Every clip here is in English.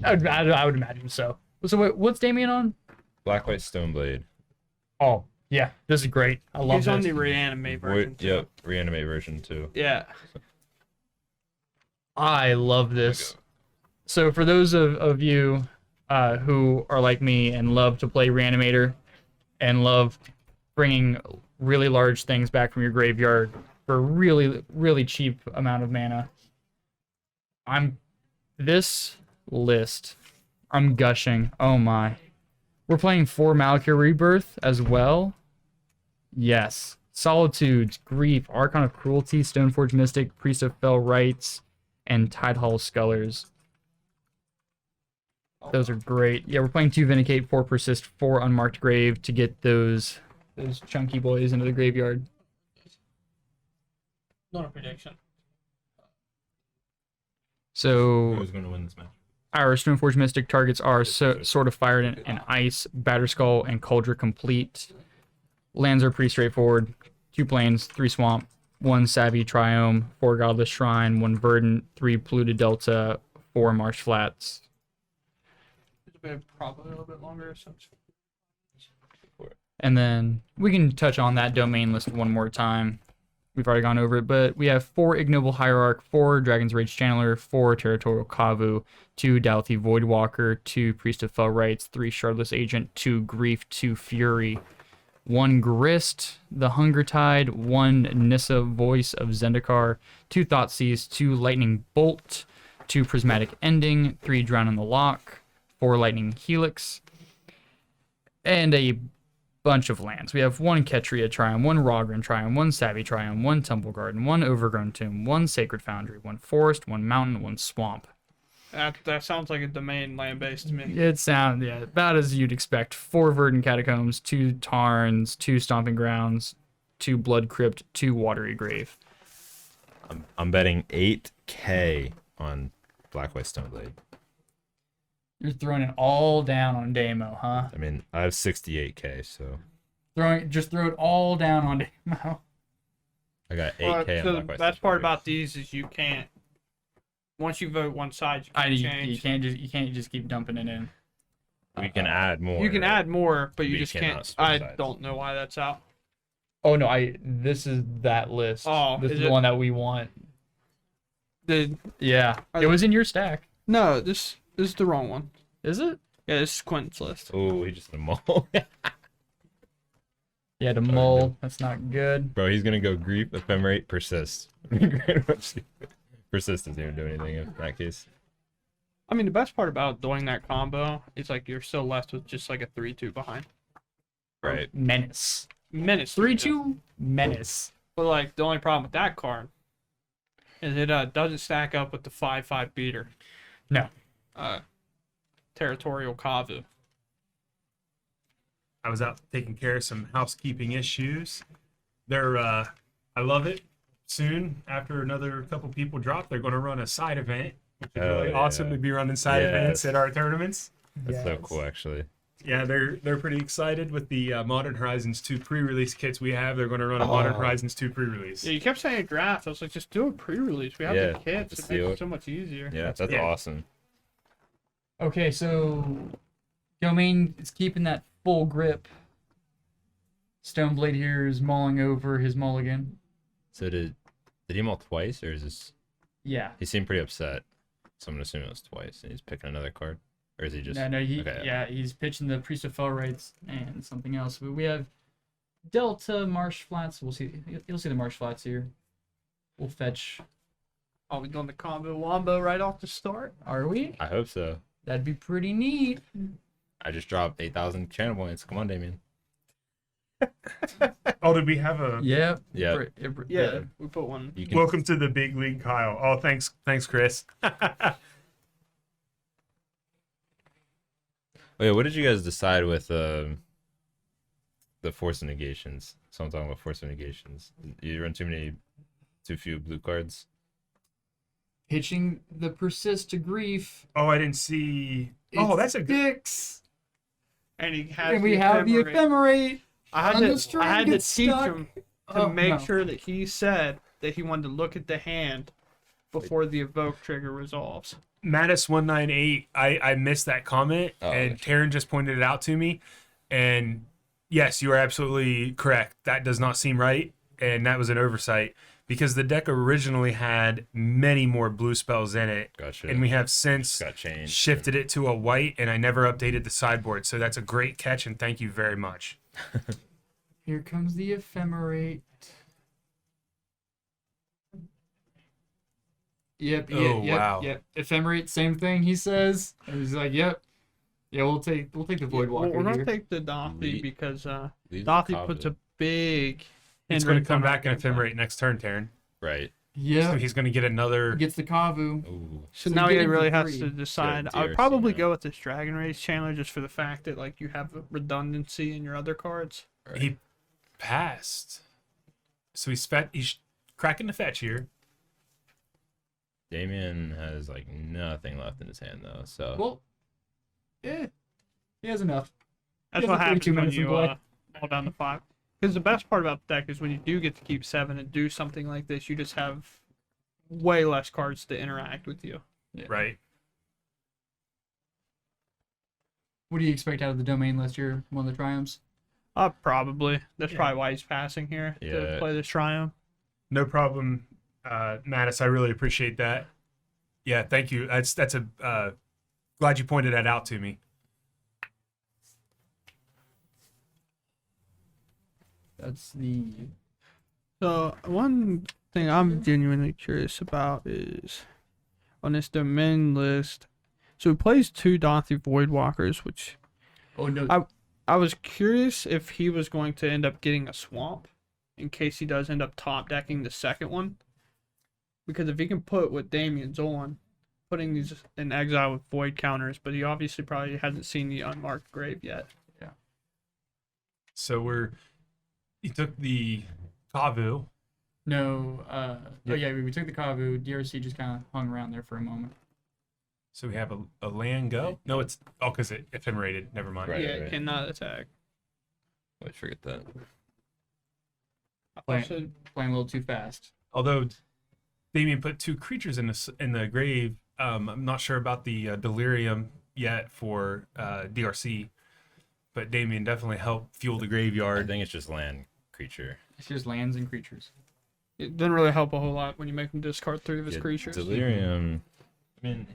I would imagine so. So what's Damien on? Black White Stoneblade. Oh, yeah. This is great. I love He's on this. the reanimate version too. Yep, reanimate version too. Yeah. I love this. So for those of you who are like me and love to play Reanimator and love bringing really large things back from your graveyard for a really, really cheap amount of mana, this list, I'm gushing. Oh my. We're playing 4 Malakir Rebirth as well. Yes. Solitude, Grief, Archon of Cruelty, Stoneforge Mystic, Priest of Fell Rites, and Tidehall Scullers. Those are great. Yeah, we're playing 2 Vindicate, 4 Persist, 4 Unmarked Grave to get those chunky boys into the graveyard. Not a prediction. So Who's going to win this match? our Stoneforge Mystic targets are Sword of Fire and Ice, Batterskull, and Cauldron Complete. Lands are pretty straightforward. 2 plains, 3 swamp, 1 Savvy Triome, 4 Godless Shrine, 1 Verdant, 3 Polluted Delta, 4 Marsh Flats. Probably a little bit longer. And then we can touch on that domain list one more time. We've already gone over it, but we have 4 Ignoble Hierarch, 4 Dragon's Rage Channeler, 4 Territorial Kavu, 2 Dauthi Voidwalker, 2 Priest of Fell Rites, 3 Shardless Agent, 2 Grief, 2 Fury, 1 Grist, the Hunger Tide, 1 Nissa Voice of Zendikar, 2 Thoughtseize, 2 Lightning Bolt, 2 Prismatic Ending, 3 Drown in the Lock, 4 Lightning Helix, and a bunch of lands. We have 1 Ketria Triumph, 1 Rogran Triumph, 1 Savvy Triumph, 1 Temple Garden, 1 Overgrown Tomb, 1 Sacred Foundry, 1 Forest, 1 Mountain, 1 Swamp. That sounds like a domain land-based to me. It sounds, yeah, about as you'd expect. 4 Verdant Catacombs, 2 Tarns, 2 Stomping Grounds, 2 Blood Crypt, 2 Watery Grave. I'm betting 8K on Black White Stoneblade. You're throwing it all down on Damo, huh? I mean, I have 68K, so Just throw it all down on Damo. I got 8K on So the Black White best part Stoneblade. about these is you can't. Once you vote one side, you can't change. You can't just keep dumping it in. We can add more. You can add more, but you But you just cannot can't. switch I sides. don't know why that's out. Oh no, this is that list. Oh, this is is the it? one that we want. Yeah. Are It was in your stack. No, this is the wrong one. Is it? Yeah, this is Quentin's list. Oh, he just did a mole. Yeah, the mole. That's not good. Bro, he's gonna go Grief, Ephemerate, Persist. Persist doesn't even do anything in that case. I mean, the best part about doing that combo is like you're still left with just like a 3-2 behind. Right. Menace. Menace. 3-2 Menace. But like the only problem with that card is it doesn't stack up with the 5/5 beater. No. Territorial Kavu. I was out taking care of some housekeeping issues. I love it. Soon, after another couple people drop, they're going to run a side event, which is really awesome yeah. to be running side events at our tournaments. That's so cool, actually. Yeah, they're pretty excited with the Modern Horizons 2 pre-release kits we have. They're going to run a Modern Horizons 2 pre-release. Yeah, you kept saying draft. I was like, just do a pre-release. We have Yeah, the kits. just It makes do it it. so much easier. Yeah, that's Yeah. awesome. Okay, so Domain is keeping that full grip. Stoneblade here is mauling over his mulligan. So did he maul twice, or is this? Yeah. He seemed pretty upset, so I'm gonna assume it was twice, and he's picking another card, or is he just? No, Okay. yeah, he's pitching the Priest of Fell Rites and something else. But we have Delta Marsh Flats. We'll see. You'll see the Marsh Flats here. We'll fetch. Are we doing the combo wombo right off the start? Are we? I hope so. That'd be pretty neat. I just dropped 8,000 channel points. Come on, Damien. Oh, did we have a Yep. Yeah. Yeah, we put one. You can. welcome to the big league, Kyle? Oh, thanks, Chris. Wait, what did you guys decide with the force of negations? So I'm talking about force of negations. You run too few blue cards. Pitching the Persist to Grief. Oh, I didn't see. Oh, that's a good. Sticks. And he has And we have the Ephemerate. I and the had string to gets teach stuck. him to Oh, make no. sure that he said that he wanted to look at the hand before the evoke trigger resolves. Mattis198, I missed that comment, Oh, and gotcha. Taryn just pointed it out to me. And yes, you are absolutely correct. That does not seem right, and that was an oversight because the deck originally had many more blue spells in it, Gotcha. and we have since Got changed. shifted it to a white, and I never updated the sideboard. So that's a great catch, and thank you very much. Here comes the ephemerate. Yep. Oh, wow. Yep. Ephemerate, same thing. He says. And he's like, yep. Yeah, we'll take the Void Walker We're gonna here. take the Dothi Lead- because Leave the Dothi puts Kavu. a big. It's going to hindrance come on our back and gameplay. ephemerate next turn, Taryn. Right. So Yeah. he's going to get another. Gets the Kavu. Ooh. So So now you he get really into has three. to decide. Good I would DRC probably now. go with this Dragon Rage Chandler just for the fact that like you have redundancy in your other cards. Right. He passed. So he's cracking the fetch here. Damien has like nothing left in his hand though, so Well, yeah. He has enough. That's Yeah, what the happens 32 when minutes in you play. hold down to 5. Because the best part about the deck is when you do get to keep 7 and do something like this, you just have way less cards to interact with you. Yeah. Right. What do you expect out of the domain list here? One of the triumphs? Probably. That's Yeah. probably why he's passing here to Yeah. play this Triumph. No problem, Mattis. I really appreciate that. Yeah, thank you. That's a glad you pointed that out to me. That's the. So one thing I'm genuinely curious about is on this domain list. So he plays 2 Dothi Voidwalkers, which Oh, no. I was curious if he was going to end up getting a swamp in case he does end up top decking the second one. Because if he can put what Damien's on, putting these in exile with void counters, but he obviously probably hasn't seen the unmarked grave yet. So he took the Kavu. No. Oh, yeah, we took the Kavu. DRC just kind of hung around there for a moment. So we have a land go. No, it's because it ephemerated. Never mind. Right. Yeah, cannot attack. I forget that. Playing, Also, playing a little too fast. Although Damien put 2 creatures in the grave, I'm not sure about the delirium yet for DRC, but Damien definitely helped fuel the I graveyard. think it's just land creature. It's just lands and creatures. it doesn't really help a whole lot when you make him discard 3 of his Yeah, creatures. Delirium. I mean,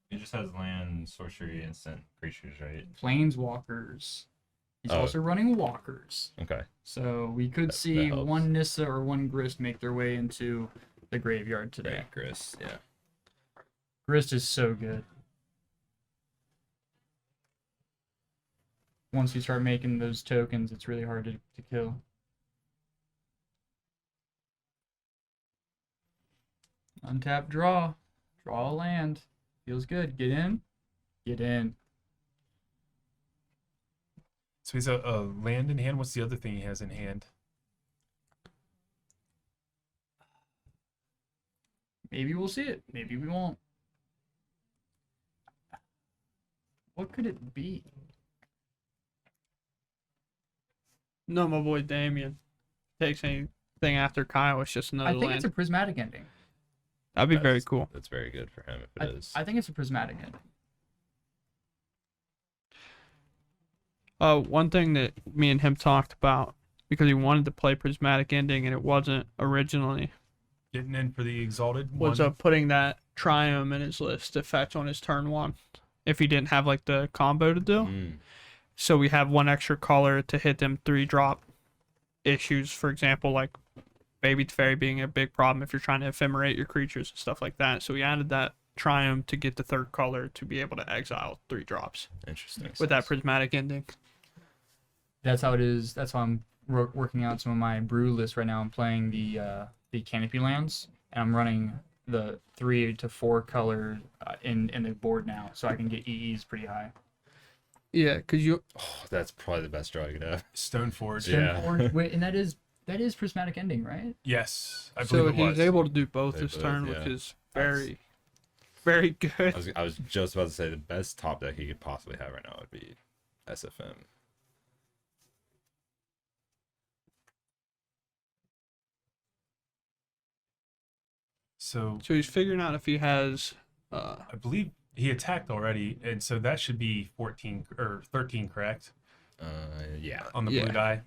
it just has land, sorcery, instant creatures, right? Planeswalkers. He's Oh. also running walkers. Okay. So we could That see helps. one Nissa or one Grist make their way into the graveyard today. Right, Chris. Yeah. Grist is so good. Once you start making those tokens, it's really hard to kill. Untap draw. Draw a land. Feels good. Get in. Get in. So he's a land in hand. What's the other thing he has in hand? Maybe we'll see it. Maybe we won't. What could it be? No, my boy Damien takes anything after Kyle. It's just another I think land. it's a prismatic ending. That'd be very That's- cool. That's very good for him if it is. I think it's a prismatic ending. One thing that me and him talked about because he wanted to play Prismatic Ending and it wasn't originally Getting in for the exalted was one. putting that Triumph in his list to fetch on his turn 1 if he didn't have like the combo to do. Mm. So we have 1 extra color to hit them 3-drop issues, for example, like Baby Fairy being a big problem if you're trying to ephemerate your creatures and stuff like that. So we added that Triumph to get the 3rd color to be able to exile 3 drops Interesting. with that Prismatic Ending. That's how it is. That's how I'm working out some of my brew lists right now. I'm playing the canopy lands, and I'm running the 3 to 4 color in the board now, so I can get EEs pretty high. Yeah, because you Oh, that's probably the best draw you could have. Stoneforge. Yeah. Wait, and that is prismatic ending, right? Yes, I so believe it was. he's able to do both They this both, turn, yeah. which is very, very good. I was just about to say the best top deck he could possibly have right now would be SFM. So So he's figuring out if he has. I believe he attacked already, and so that should be 14 or 13, correct? Yeah. On the Yeah. blue die.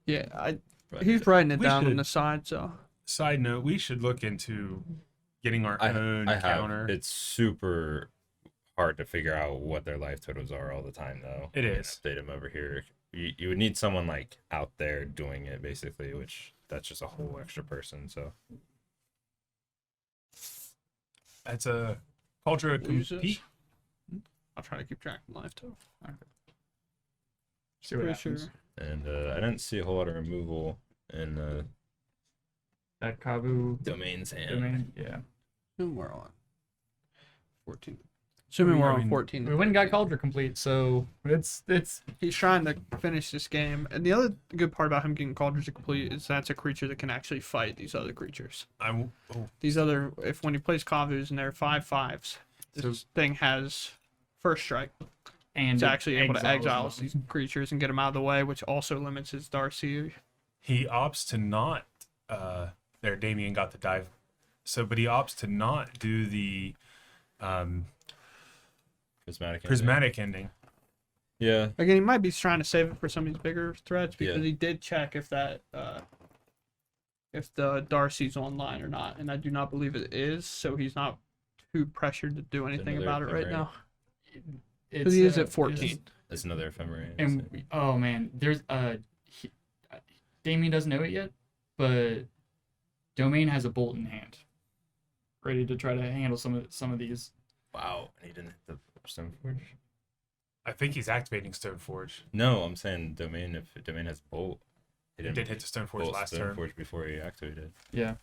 Yeah, But he's writing it We down on should- the side. So Side note: we should look into getting our own I have. counter. It's super hard to figure out what their life totals are all the time, though. It You can is. update them over here. You would need someone like out there doing it, basically, which that's just a whole extra person. So That's a culture of Loses. compete. I'll try to keep track of life too. See what Pretty happens. sure. and I didn't see a whole lot of removal in That Kavu domains and domain. Yeah. Assuming we're on 14. Assuming we're on 14. We went and got Cauldron complete, so it's He's trying to finish this game, and the other good part about him getting Cauldron to complete is that's a creature that can actually fight these other creatures. These other, if when he plays Kavus and they're 5/5s, this thing has first strike. and It's it actually able to exile them. these creatures and get them out of the way, which also limits his Darcy. He opts to not. There, Damien got the dive. So, but he opts to not do the prismatic. prismatic ending. Yeah, Again, he might be trying to save it for some of these bigger threats because Yeah. he did check if that if the Darcy's online or not, and I do not believe it is. So he's not too pressured to do anything another about it right ephemerate. now It's, because he is at it's- 14. it's another ephemera. And oh man, there's Damien doesn't know it yet, but Domain has a bolt in hand, ready to try to handle some of these. Wow, and he didn't hit the Stoneforge. I think he's activating Stoneforge. No, I'm saying domain. If domain has bolt, He did hit the Stoneforge bolt last turn. Stoneforge before he activated. Yeah.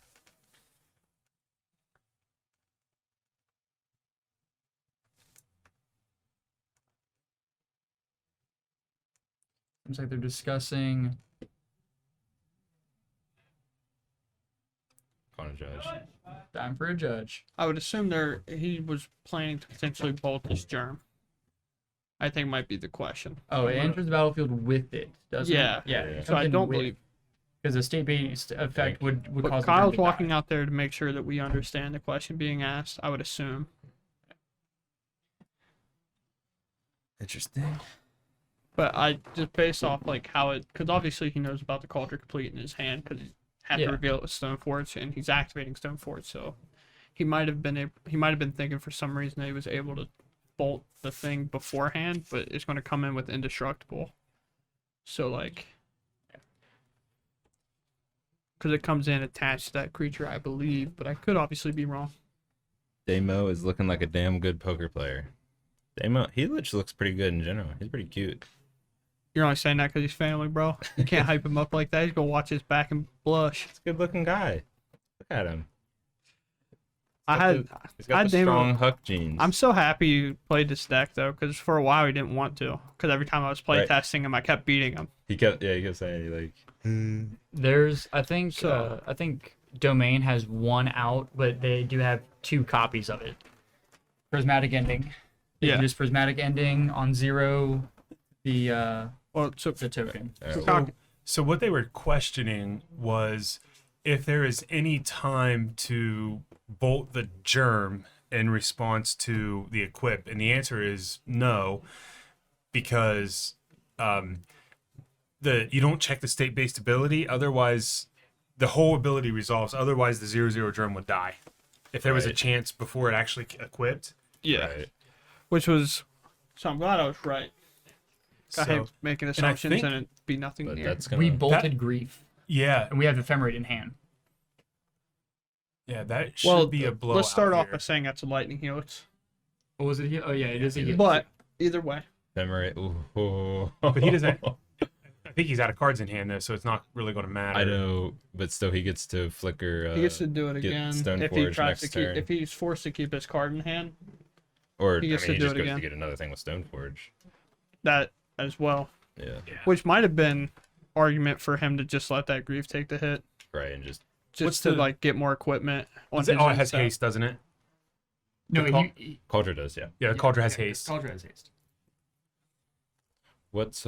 Seems like they're discussing. Connor Judge. Time for a judge. I would assume he was planning to potentially bolt this germ. I think might be the question. Oh, it enters the battlefield with it, doesn't Yeah. it? Yeah. Yeah. So I don't believe. because a state-based effect would But cause. Kyle's walking out there to make sure that we understand the question being asked. I would assume. Interesting. But I just based off like how it, because obviously he knows about the Cauldron Complete in his hand because he had to Yeah. reveal it with Stoneforge and he's activating Stoneforge. So he might have been thinking for some reason that he was able to bolt the thing beforehand, but it's going to come in with Indestructible. So like, because it comes in attached to that creature, I believe, but I could obviously be wrong. Damo is looking like a damn good poker player. Damo, he looks pretty good in general. He's pretty cute. You're only saying that because he's family, bro. You can't hype him up like that. He's gonna watch his back and blush. He's a good looking guy. Look at him. He's He's got the Damo. strong Huck genes. I'm so happy you played this deck though, because for a while he didn't want to. Because every time I was Right. playtesting him, I kept beating him. He kept saying like, There's, I think, So- I think Domain has one out, but they do have two copies of it. Prismatic Ending. They Yeah. can just Prismatic Ending on 0, the Well, so token. So what they were questioning was if there is any time to bolt the germ in response to the equip, and the answer is no, because you don't check the state-based ability. Otherwise, the whole ability resolves. Otherwise, the 0/0 germ would die if there was a Right. chance before it actually equipped. yeah, right. which was. So I'm glad I was right. I hate So making I assumptions think- and it be nothing But near. that's gonna. We bolted Grief, yeah, and we have Ephemerate in hand. that should Well, be a blow. let's start off by saying that's a lightning helix. What was it? Oh yeah, it is. A But either way, Ephemerate. Ooh. But he doesn't. I think he's out of cards in hand though, so it's not really going to matter. I know, but still, he gets to flicker. he gets to do it get again if he Stoneforge tries to next keep. turn. If he's forced to keep his card in hand, or he I gets mean, to he do just it goes again. to get another thing with Stoneforge. that as well, Yeah, which might have been argument for him to just let that grief take the hit, right, and just What's to the- like get more equipment on his Oh, it has instep. haste, doesn't it? No, The Cauldron does. Yeah. Yeah, the Cauldron has haste. Cauldron has haste. What's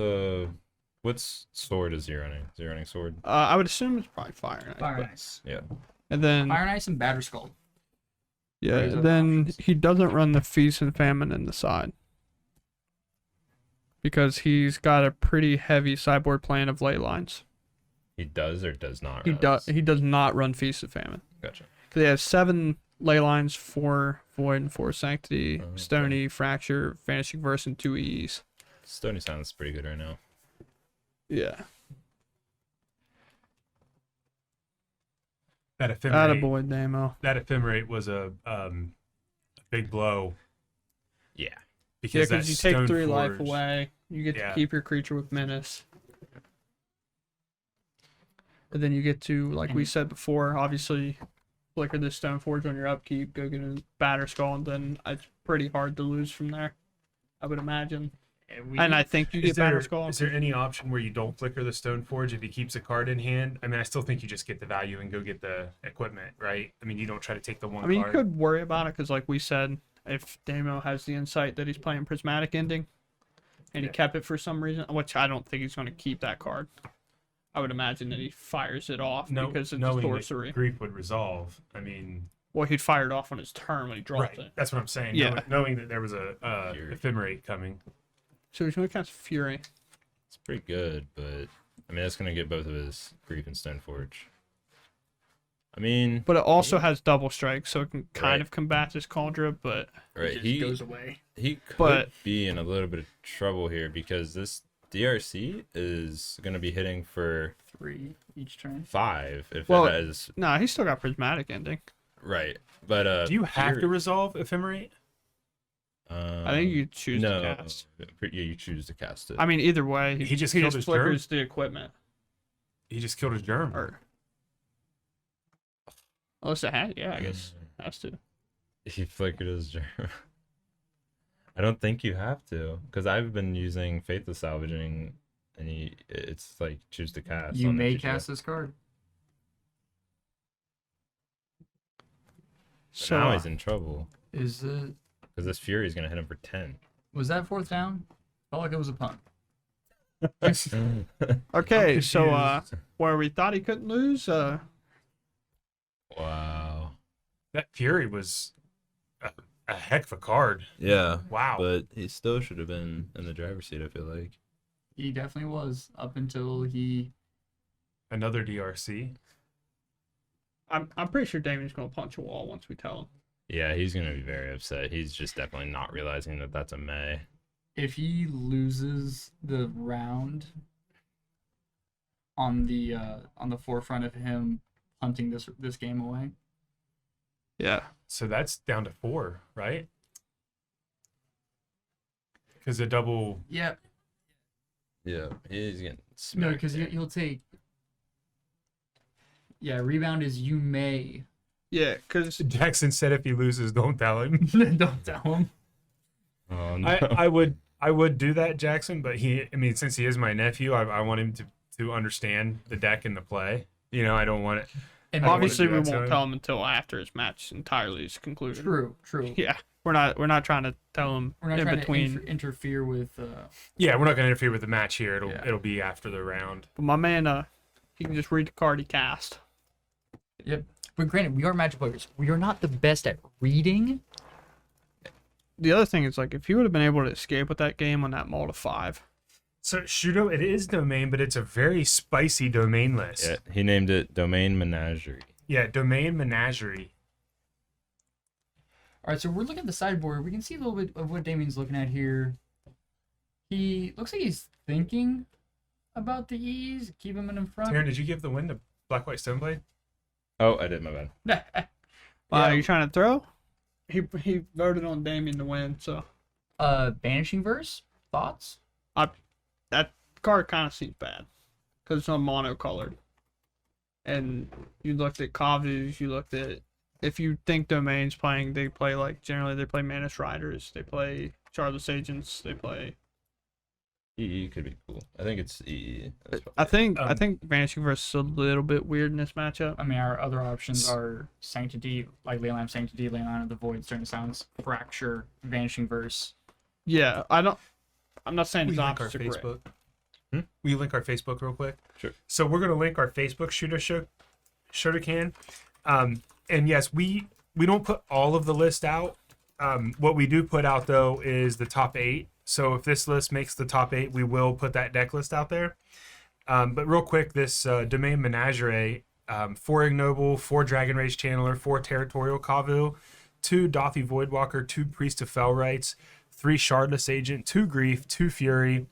sword is zeroing? Zeroing sword. I would assume it's probably fire. Knight, Fire but Ice. Yeah. And then Iron Ice and Batter Skull. yeah, Those are then options. he doesn't run the Feast and Famine in the side. Because he's got a pretty heavy sideboard plan of ley lines. He does or does not. He does. He does not run Feast of Famine. Gotcha. So he has 7 ley lines, 4 Void and 4 Sanctity, Okay. Stony, Fracture, Vanishing Verse, and 2 E's. Stony sounds pretty good right now. Yeah. That ephemerate, Attaboy, Damo. that ephemerate was a big blow Yeah. Yeah, because that because you take 3 life Stoneforge- away. You get Yeah. to keep your creature with Menace. And then you get to, like we said before, obviously flicker this Stoneforge on your upkeep, go get a Batter Skull, and then it's pretty hard to lose from there, I would imagine. And I think you Is get Batter there, Skull. is there any option where you don't flicker the Stoneforge if he keeps a card in hand? I mean, I still think you just get the value and go get the equipment, right? I mean, you don't try to take the one I mean, card. you could worry about it because, like we said, if Damo has the insight that he's playing Prismatic Ending, and he Yeah. kept it for some reason, which I don't think he's going to keep that card. I would imagine that he fires it off because it's a knowing sorcery. that grief would resolve. I mean, Well, he'd fire it off on his turn when he dropped right? it. That's what I'm saying. Yeah. Knowing that there was a Fury. ephemerate coming. So he's going to cast Fury. It's pretty good, but I mean that's gonna get both of his Grief and Stoneforge. I mean, But it also has double strike, so it can kind Right. of combat this Cauldron, but right, It just he goes away. could But- be in a little bit of trouble here because this DRC is gonna be hitting for 3 each turn. 5 if Well, it has no, he's still got Prismatic Ending. right. But Do you have to Fury- resolve ephemerate? I think you choose no, to cast. Yeah, you choose to cast it. I mean, either way, He just killed his flickers the equipment. He just killed his germ. Or unless it has, yeah, I guess has to. He flickered his germ. I don't think you have to, because I've been using Faithless Salvaging, and it's like choose to cast. You on may each cast this card. So now he's in trouble Is it? because this Fury is gonna hit him for 10. Was that 4th down? Felt like it was a punt. okay, I'm so confused. where we thought he couldn't lose, Wow. That Fury was a heck of a card. Yeah. Wow. But he still should have been in the driver's seat, I feel like. He definitely was up until he. Another DRC. I'm pretty sure Damien's gonna punch a wall once we tell him. Yeah, he's gonna be very upset. He's just definitely not realizing that that's a May. If he loses the round on the forefront of him hunting this game away, Yeah. So that's down to 4, right? Because a double. yeah, Yeah, he's getting no, smacked. because there. he'll take. Yeah, rebound is you may. Yeah, because Jackson said if he loses, don't tell him. Don't tell him. Oh, no. I would do that, Jackson, but since he is my nephew, I want him to understand the deck and the play. You know, I don't want it. And I don't wanna obviously do we that to won't him. tell him until after his match entirely is concluded. true. Yeah, we're not trying to tell him We're not in trying between. to interfere with. Yeah, we're not going to interfere with the match here. Yeah. It'll be after the round. But my man, he can just read the card he cast. Yep. But granted, we are Magic players. We are not the best at reading. The other thing is, like, if he would have been able to escape with that game on that mull to 5. So Shudo, it is domain, but it's a very spicy domain list. Yeah, he named it Domain Menagerie. Yeah, domain menagerie. All right, so we're looking at the sideboard. We can see a little bit of what Damien's looking at here. He looks like he's thinking about the E's, keep him in front. Taryn, did you give the win to Black White Stoneblade? Oh, I did, my bad. Wow, Yeah. you trying to throw? He voted on Damien to win, so Banishing Verse? Thoughts? that card kind of seems bad because it's on monocolored. And you looked at Kavus, you looked at, if you think Domain's playing, they play like generally they play Manus Riders, they play Charlotte's Agents, they play. EE could be cool. I think it's EE. That's I probably- think Vanishing Verse is a little bit weird in this matchup. I mean, our other options are Sanctity, like Leyline of Sanctity, Leyline of the Void, Stern Sounds, Fracture, Vanishing Verse. Yeah, I'm not saying Will it's you link our opposite great. Facebook? Hmm? Will you link our Facebook real quick? Sure. So we're gonna link our Facebook Shotokan, And yes, we don't put all of the list out. What we do put out though is the top 8. So if this list makes the top 8, we will put that deck list out there. But real quick, this Domain Menagerie, 4 Ignoble, 4 Dragon Rage Channeler, 4 Territorial Kavu, 2 Dothy Voidwalker, 2 Priest of Fellrights, 3 Shardless Agent, 2 Grief, 2 Fury,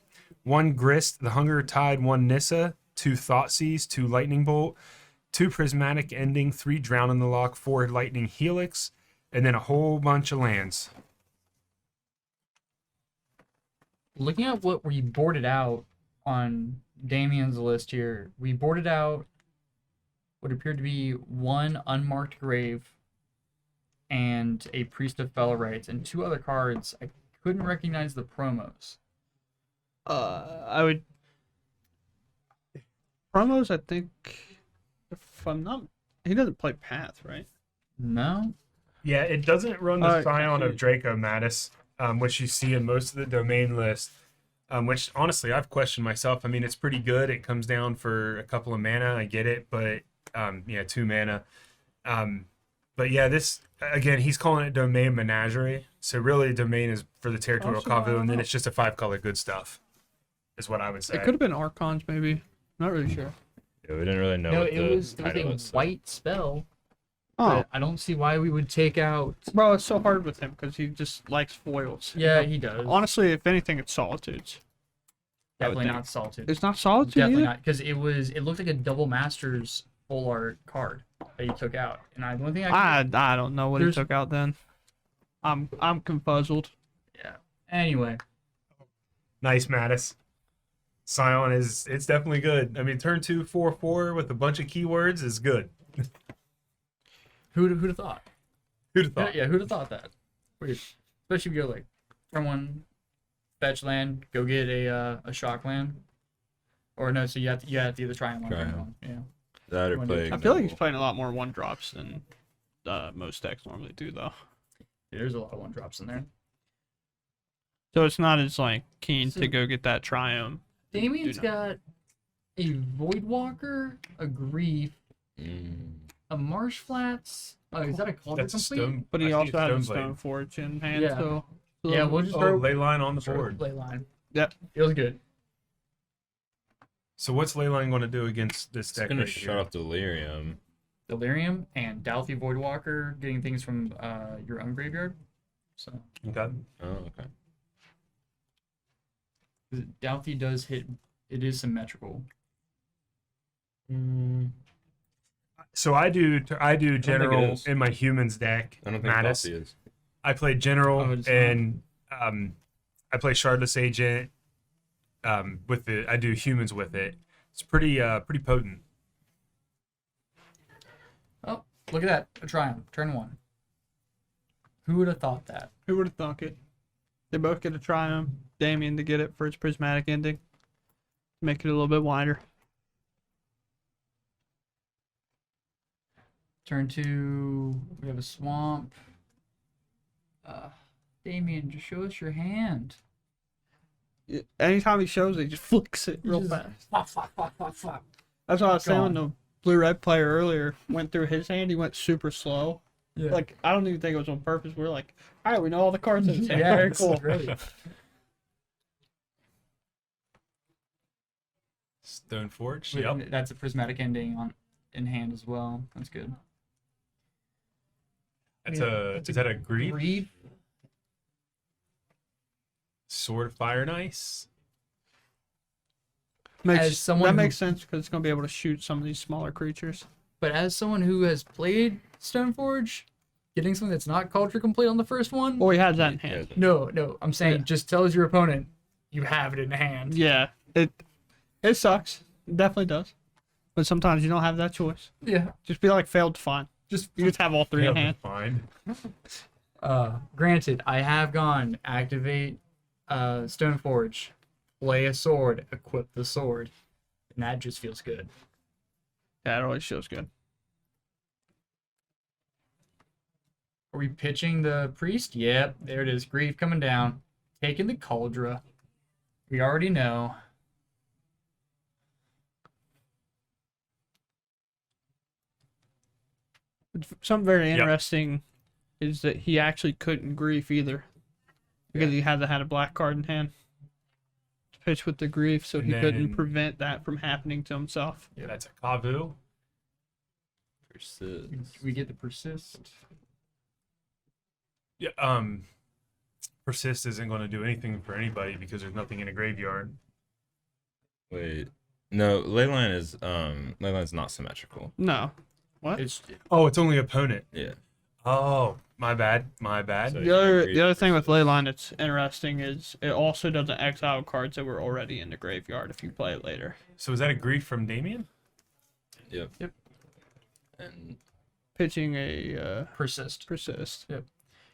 1 Grist, the Hunger Tide, 1 Nissa, 2 Thoughtseize, 2 Lightning Bolt, 2 Prismatic Ending, 3 Drown in the Lock, 4 Lightning Helix, and then a whole bunch of lands. Looking at what we boarded out on Damien's list here, we boarded out what appeared to be 1 unmarked grave and a Priest of Fellrights and 2 other cards. I couldn't recognize the promos. I would promos. I think if I'm not, he doesn't play Path, right? No? Yeah, it doesn't run the Alright, Scion I of see. Draco Mattis, which you see in most of the domain list. Which honestly I've questioned myself. I mean, it's pretty good. It comes down for a couple of mana. I get it, but 2 mana. But yeah, this again, he's calling it Domain Menagerie. So really, Domain is for the Territorial so I Kavu, don't and then know. it's just a 5-color good stuff. Is what I would say. It could have been Archons, maybe. Not really sure. Yeah, we didn't really know No, what it the was title a is. white spell. Oh, But I don't see why we would take out. bro, it's so hard with him because he just likes foils. Yeah, he does. Honestly, if anything, it's Solitudes. I would Definitely think. not Solitude. It's not Solitude Definitely either? not, because it looked like a double masters full art card that he took out, and the only thing I could, I don't know what he There's- took out then. I'm confuzzled. yeah. Anyway, Nice, Mattis. Scion it's definitely good. I mean, turn 2 4/4 with a bunch of keywords is good. who'd have thought? Who'd have thought? Yeah, who'd have thought that? Weird. Especially if you go like turn 1, fetch land, go get a shock land, or no, so you have to either try and Try turn him. 1. Yeah. That or When play. I feel like he's Ignoble. playing a lot more 1-drops than most decks normally do, though. There's a lot of 1-drops in there. So it's not as like keen So- to go get that Triumph. Damien's Do got a Voidwalker, a Grief, a Marsh Flats. Oh, is that a Cauldron That's a complete? stone. But he I think also it's has a Stoneblade. Stoneforge in hand, Yeah. so Yeah, we'll just Oh, throw ley line on the throw board. ley line. Yep. Feels good. So what's Leyline going to do against this It's deck? gonna right shut here? off Delirium. Delirium and Dalthy Voidwalker getting things from your graveyard. So Okay. Oh, okay. 'cause Dalthy does hit. It is symmetrical. So I do it general is. in my humans deck. I don't think Mattis. Coffee is. I play general Oh, it's not. and I play Shardless Agent. With it, I do humans with it. It's pretty potent. Oh, look at that! A Triumph. Turn 1. Who would have thought that? who would have thunk it? They both get a Triumph. Damien to get it for its prismatic ending. Make it a little bit wider. Turn 2. We have a swamp. Damien, just show us your hand. Anytime he shows it, he just flicks it real Just fast. Flop, flop, flop, flop, flop. That's what I was saying when gone. the blue-red player earlier went through his hand. He went super slow. Yeah. Like, I don't even think it was on purpose. We're like, all right, we know all the cards in his hand. Yeah, Very it's cool. great. Stoneforge. Wait, Yep. That's a prismatic ending in hand as well. That's good. That's Yeah, a that's is that a grief? Grief. Sword of Fire and Ice. As someone that who- makes sense because it's going to be able to shoot some of these smaller creatures. But as someone who has played Stoneforge, getting something that's not culture complete on the first one. Well, he has that in hand. No. I'm saying Yeah. just tells your opponent you have it in hand. Yeah, it sucks. It definitely does. But sometimes you don't have that choice. Yeah. Just be like failed to find. Just You just have all three in hand. Fine. granted, I have gone activate Stoneforge, play a sword, equip the sword, and that just feels good. Yeah, it always feels good. Are we pitching the priest? Yep, there it is. Grief coming down. Taking the Cauldron. We already know. Something very Yep. interesting is that he actually couldn't grief either because he had a black card in hand to pitch with the grief, so And he couldn't then- prevent that from happening to himself. Yeah, that's a Kavu. Persist. We get the persist. Yeah. Persist isn't going to do anything for anybody because there's nothing in a graveyard. Wait. No, Leyline's not symmetrical. No. What? It's Oh, it's only opponent. Yeah. Oh, my bad. So- The other thing with Leyline that's interesting is it also doesn't exile cards that were already in the graveyard if you play it later. So is that a grief from Damien? Yep. Yep. And Pitching a persist. persist.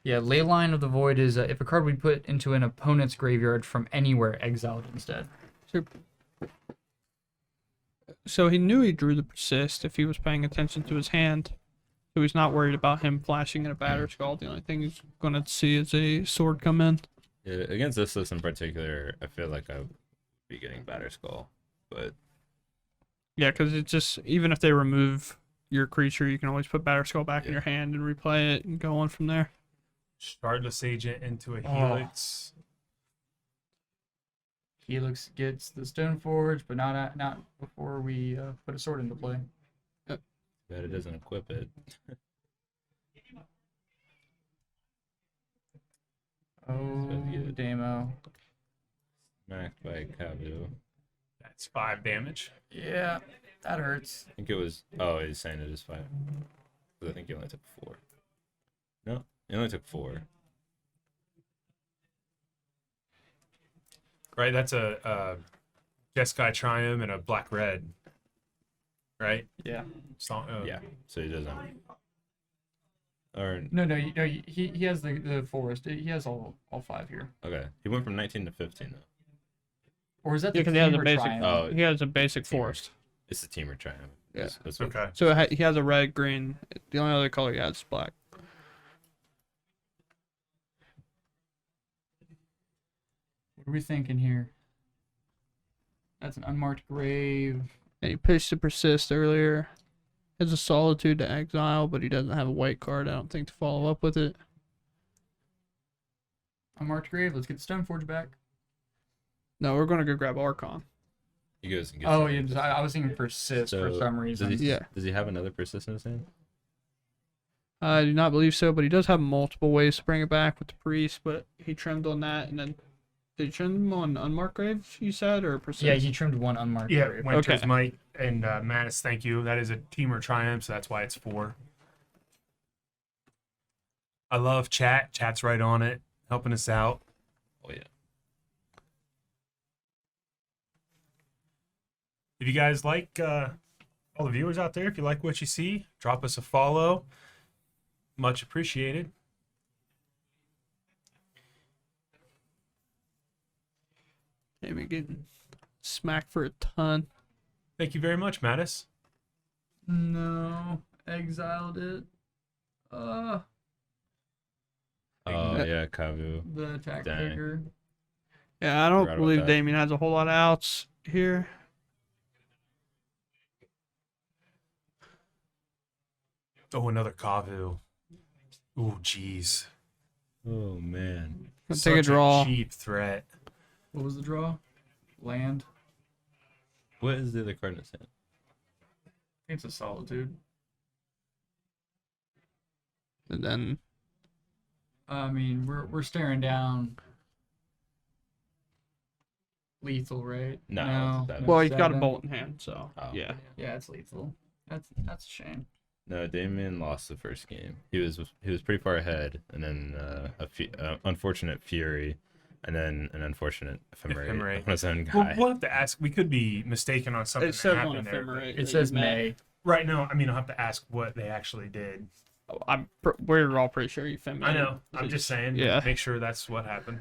Yeah, Leyline of the Void is if a card we put into an opponent's graveyard from anywhere, exiled instead. So he knew he drew the persist if he was paying attention to his hand. So he's not worried about him flashing in a batter skull. The only thing he's gonna see is a sword come in. yeah, against this list in particular, I feel like I would be getting Batter Skull. But Yeah, because it's just even if they remove your creature, you can always put batter skull back in Yeah. your hand and replay it and go on from there. Shardless Agent into a Oh. Helix. Helix gets the Stoneforge, but not before we put a sword into play. that it doesn't equip it. Oh, good. Damo. Smacked by Kavu. That's 5 damage. Yeah, that hurts. I think it was. Oh, he's saying it is 5. 'Cause I think he only took 4. No, he only took 4. Right, that's a Jeskai Triumph and a black red. Right? Yeah. Yeah, so he doesn't. Or No, he has the forest. He has all 5 here. okay, he went from 19 to 15 though. Or is that Yeah, the because he has a Tamer basic. Triumph? Oh. He has a basic Teamer. forest. It's the teamer triumph. Yeah. That's what- Okay. So he has a red, green. The only other color he has is black. What are we thinking here? That's an unmarked grave. And he pitched to persist earlier. Has a solitude to exile, but he doesn't have a white card, I don't think, to follow up with it. Unmarked grave. Let's get the Stoneforge back. No, we're gonna go grab Archon. He goes and gets. Oh, it. yeah. I was thinking persist for So, some reason. Does he, Yeah. Does he have another persistence in? I do not believe so, but he does have multiple ways to bring it back with the priest, but he trimmed on that, and then did he trim on unmarked graves, you said, or persist? Yeah, he trimmed one unmarked Yeah, grave. Winter's Okay. Might and Manus, thank you. That is a Teamer Triumph, so that's why it's 4. I love chat. Chat's right on it, helping us out. Oh yeah. If you guys like all the viewers out there, if you like what you see, drop us a follow. Much appreciated. Maybe getting smacked for a ton. Thank you very much, Mattis. No, exiled it. Oh yeah, Kavu. The attack Dang. kicker. Yeah, I don't Forgot about believe that. Damien has a whole lot of outs here. Oh, another Kavu. Ooh, jeez. Oh man. Let's take a Such draw. cheap threat. What was the draw? Land. What is the other card in his hand? I think it's a solitude. And then I mean, we're staring down lethal, right? No, it's seven. well, he's got a Seven. bolt in hand, so Oh. yeah. Yeah, it's lethal. That's a shame. No, Damien lost the first game. He was pretty far ahead, and then unfortunate fury, and then an unfortunate ephemerate Ephemerate. on his own Well, guy. we'll have to ask. We could be mistaken on something It that says on happened there. but- ephemerate. It says May. Right, no, I mean, I'll have to ask what they actually did. We're all pretty sure you feminine. I know. I'm just saying. Yeah. Make sure that's what happened.